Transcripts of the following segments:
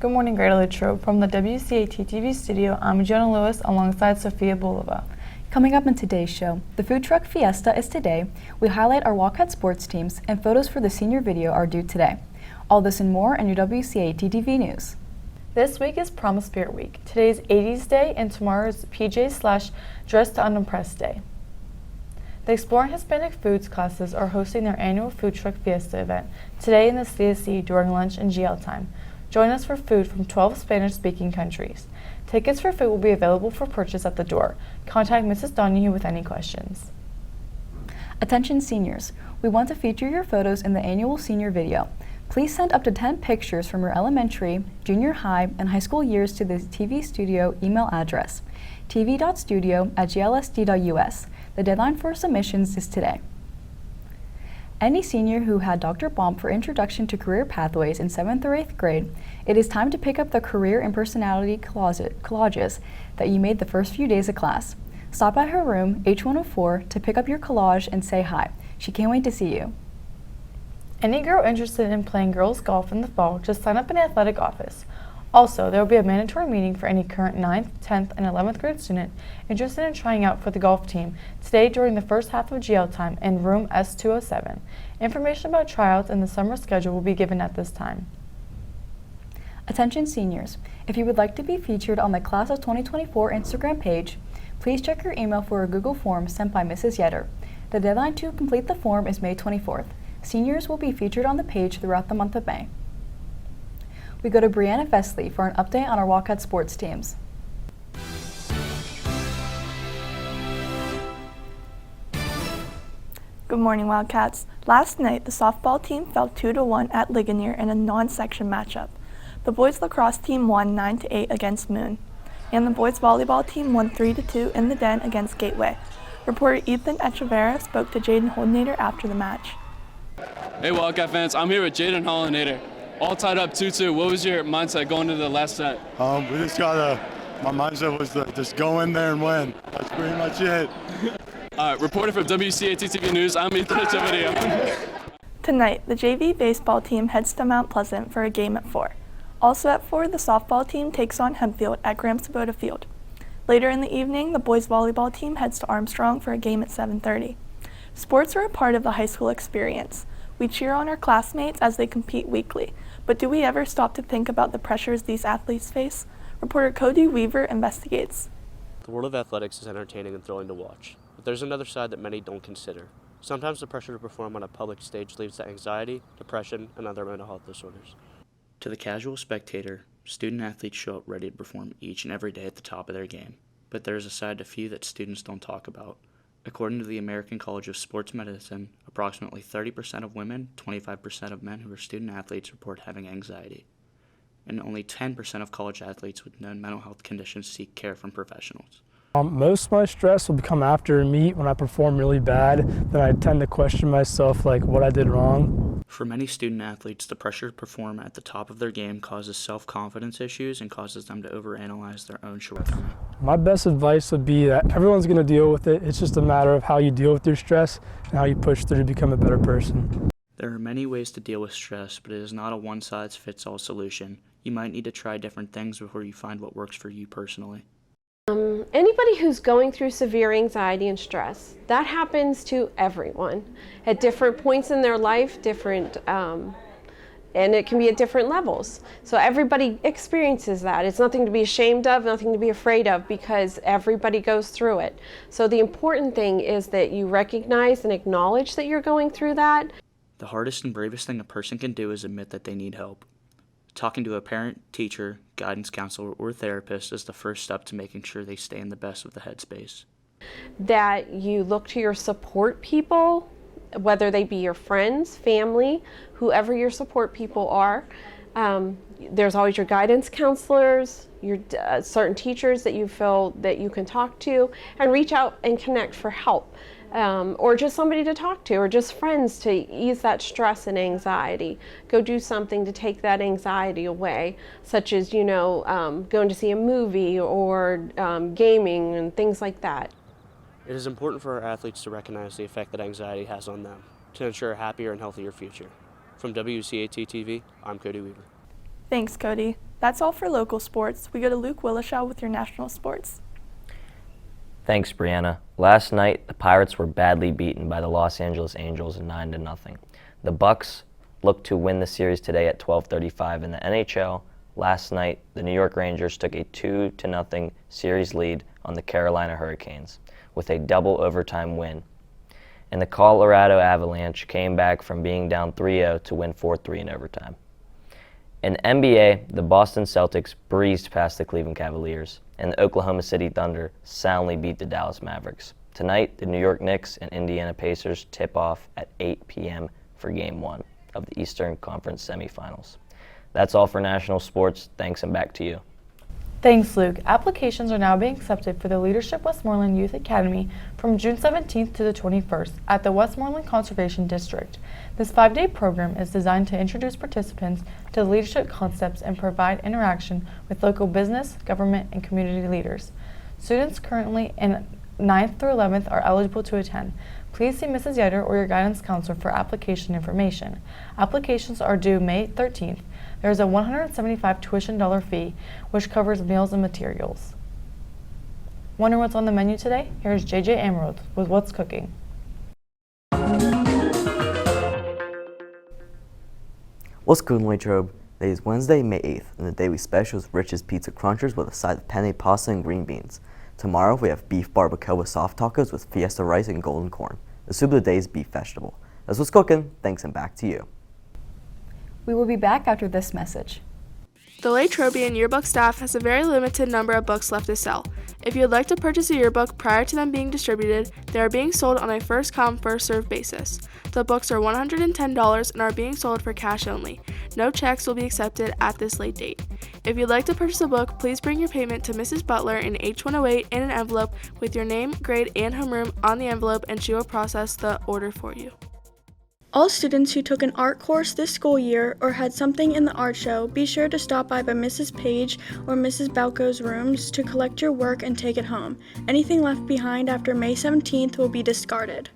Good morning, Greater Latrobe. From the WCAT TV studio, I'm Jonah Lewis alongside Sophia Bulova. Coming up in today's show, the Food Truck Fiesta is today. We highlight our Wildcat sports teams, and photos for the senior video are due today. All this and more in your WCAT TV news. This week is Promise Spirit Week. Today's 80s Day and tomorrow's PJ/Dress to Unimpress Day. The Exploring Hispanic Foods classes are hosting their annual Food Truck Fiesta event today in the CSC during lunch and GL time. Join us for food from 12 Spanish-speaking countries. Tickets for food will be available for purchase at the door. Contact Mrs. Donahue with any questions. Attention seniors, we want to feature your photos in the annual senior video. Please send up to 10 pictures from your elementary, junior high, and high school years to the TV Studio email address, tv.studio@glsd.us. The deadline for submissions is today. Any senior who had Dr. Baum for Introduction to Career Pathways in 7th or 8th grade, it is time to pick up the career and personality collages that you made the first few days of class. Stop by her room, H104, to pick up your collage and say hi. She can't wait to see you. Any girl interested in playing girls golf in the fall, just sign up in the athletic office. Also, there will be a mandatory meeting for any current 9th, 10th, and 11th grade student interested in trying out for the golf team today during the first half of GL time in room S207. Information about tryouts and the summer schedule will be given at this time. Attention seniors, if you would like to be featured on the Class of 2024 Instagram page, please check your email for a Google form sent by Mrs. Yetter. The deadline to complete the form is May 24th. Seniors will be featured on the page throughout the month of May. We go to Brianna Vesley for an update on our Wildcat sports teams. Good morning, Wildcats. Last night, the softball team fell 2-1 at Ligonier in a non-section matchup. The boys lacrosse team won 9-8 against Moon, and the boys volleyball team won 3-2 in the Den against Gateway. Reporter Ethan Echeverria spoke to Jaden Holdenator after the match. Hey Wildcat fans, I'm here with Jaden Holdenator. All tied up 2-2. What was your mindset going into the last set? My mindset was to just go in there and win. That's pretty much it. Reporter from WCAT TV News, I'm Ethan Echeverria. Tonight, the JV baseball team heads to Mount Pleasant for a game at 4. Also at 4, the softball team takes on Hempfield at Graham Sabota Field. Later in the evening, the boys volleyball team heads to Armstrong for a game at 7:30. Sports are a part of the high school experience. We cheer on our classmates as they compete weekly, but do we ever stop to think about the pressures these athletes face? Reporter Cody Weaver investigates. The world of athletics is entertaining and thrilling to watch, but there's another side that many don't consider. Sometimes the pressure to perform on a public stage leads to anxiety, depression, and other mental health disorders. To the casual spectator, student athletes show up ready to perform each and every day at the top of their game, but there is a side to few that students don't talk about. According to the American College of Sports Medicine, approximately 30% of women, 25% of men who are student athletes report having anxiety, and only 10% of college athletes with known mental health conditions seek care from professionals. Most of my stress will come after a meet when I perform really bad. Then I tend to question myself, like what I did wrong. For many student athletes, the pressure to perform at the top of their game causes self-confidence issues and causes them to overanalyze their own shortcomings. My best advice would be that everyone's going to deal with it. It's just a matter of how you deal with your stress and how you push through to become a better person. There are many ways to deal with stress, but it is not a one-size-fits-all solution. You might need to try different things before you find what works for you personally. Anybody who's going through severe anxiety and stress, that happens to everyone at different points in their life, and it can be at different levels. So everybody experiences that. It's nothing to be ashamed of, nothing to be afraid of, because everybody goes through it. So the important thing is that you recognize and acknowledge that you're going through that. The hardest and bravest thing a person can do is admit that they need help. Talking to a parent, teacher, guidance counselor, or therapist is the first step to making sure they stay in the best of the headspace. That you look to your support people, whether they be your friends, family, whoever your support people are. There's always your guidance counselors, your certain teachers that you feel that you can talk to, and reach out and connect for help. Or just somebody to talk to, or just friends to ease that stress and anxiety. Go do something to take that anxiety away, such as, going to see a movie or gaming and things like that. It is important for our athletes to recognize the effect that anxiety has on them to ensure a happier and healthier future. From WCAT TV, I'm Cody Weaver. Thanks, Cody. That's all for local sports. We go to Luke Willishaw with your national sports. Thanks, Brianna. Last night, the Pirates were badly beaten by the Los Angeles Angels 9-0. The Bucks look to win the series today at 12:35 in the NHL. Last night, the New York Rangers took a 2-0 series lead on the Carolina Hurricanes with a double overtime win. And the Colorado Avalanche came back from being down 3-0 to win 4-3 in overtime. In NBA, the Boston Celtics breezed past the Cleveland Cavaliers, and the Oklahoma City Thunder soundly beat the Dallas Mavericks. Tonight, the New York Knicks and Indiana Pacers tip off at 8 p.m. for Game 1 of the Eastern Conference semifinals. That's all for national sports. Thanks, and back to you. Thanks, Luke. Applications are now being accepted for the Leadership Westmoreland Youth Academy from June 17th to the 21st at the Westmoreland Conservation District. This 5-day program is designed to introduce participants to leadership concepts and provide interaction with local business, government, and community leaders. Students currently in 9th through 11th are eligible to attend. Please see Mrs. Yetter or your guidance counselor for application information. Applications are due May 13th. There is a $175 tuition fee, which covers meals and materials. Wonder what's on the menu today? Here's JJ Emerald with What's Cooking. What's cooking, Latrobe? Today is Wednesday, May 8th, and the daily special is Rich's Pizza Crunchers with a side of penne pasta and green beans. Tomorrow we have beef barbacoa with soft tacos with fiesta rice and golden corn. The soup of the day is beef vegetable. That's what's cooking. Thanks, and back to you. We will be back after this message. The Latrobian yearbook staff has a very limited number of books left to sell. If you would like to purchase a yearbook prior to them being distributed, they are being sold on a first-come, first-served basis. The books are $110 and are being sold for cash only. No checks will be accepted at this late date. If you'd like to purchase a book, please bring your payment to Mrs. Butler in H108 in an envelope with your name, grade, and homeroom on the envelope, and she will process the order for you. All students who took an art course this school year or had something in the art show, be sure to stop by Mrs. Page or Mrs. Balco's rooms to collect your work and take it home. Anything left behind after May 17th will be discarded.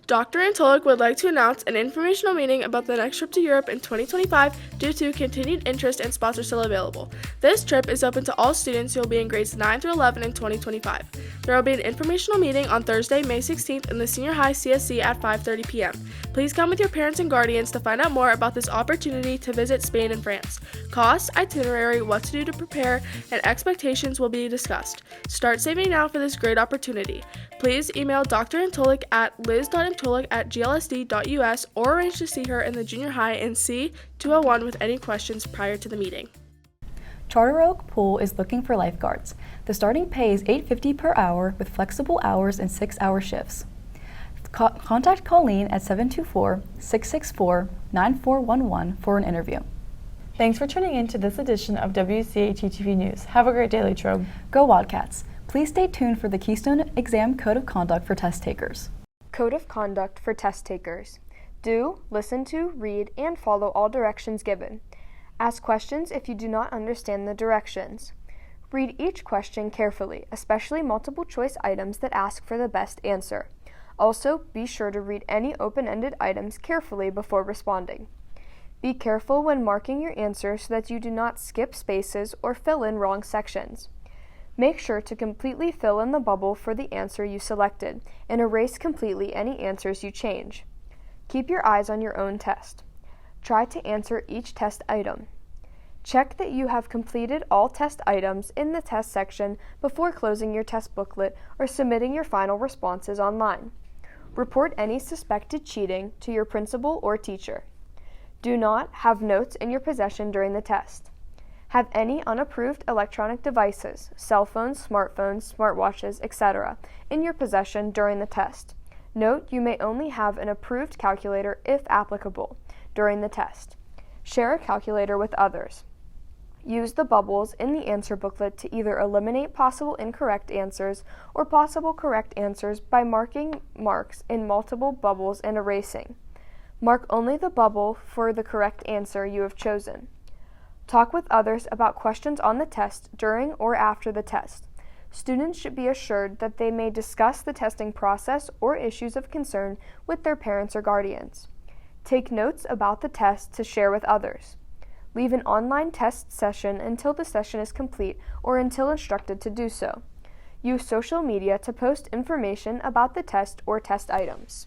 Dr. Antolik would like to announce an informational meeting about the next trip to Europe in 2025 due to continued interest and spots are still available. This trip is open to all students who will be in grades 9 through 11 in 2025. There will be an informational meeting on Thursday, May 16th in the Senior High CSC at 5:30 p.m. Please come with your parents and guardians to find out more about this opportunity to visit Spain and France. Costs, itinerary, what to do to prepare, and expectations will be discussed. Start saving now for this great opportunity. Please email Dr. Antolik at liz.antolik@glsd.us or arrange to see her in the junior high in C201 with any questions prior to the meeting. Charter Oak Pool is looking for lifeguards. The starting pay is $8.50 per hour with flexible hours and 6-hour shifts. Contact Colleen at 724-664-9411 for an interview. Thanks for tuning in to this edition of WCAT-TV News. Have a great day, Latrobe. Go Wildcats! Please stay tuned for the Keystone Exam Code of Conduct for test takers. Code of Conduct for test takers. Do, listen to, read, and follow all directions given. Ask questions if you do not understand the directions. Read each question carefully, especially multiple choice items that ask for the best answer. Also, be sure to read any open-ended items carefully before responding. Be careful when marking your answer so that you do not skip spaces or fill in wrong sections. Make sure to completely fill in the bubble for the answer you selected and erase completely any answers you change. Keep your eyes on your own test. Try to answer each test item. Check that you have completed all test items in the test section before closing your test booklet or submitting your final responses online. Report any suspected cheating to your principal or teacher. Do not have notes in your possession during the test. Have any unapproved electronic devices, cell phones, smartphones, smartwatches, etc., in your possession during the test. Note you may only have an approved calculator, if applicable, during the test. Share a calculator with others. Use the bubbles in the answer booklet to either eliminate possible incorrect answers or possible correct answers by marking marks in multiple bubbles and erasing. Mark only the bubble for the correct answer you have chosen. Talk with others about questions on the test during or after the test. Students should be assured that they may discuss the testing process or issues of concern with their parents or guardians. Take notes about the test to share with others. Leave an online test session until the session is complete or until instructed to do so. Use social media to post information about the test or test items.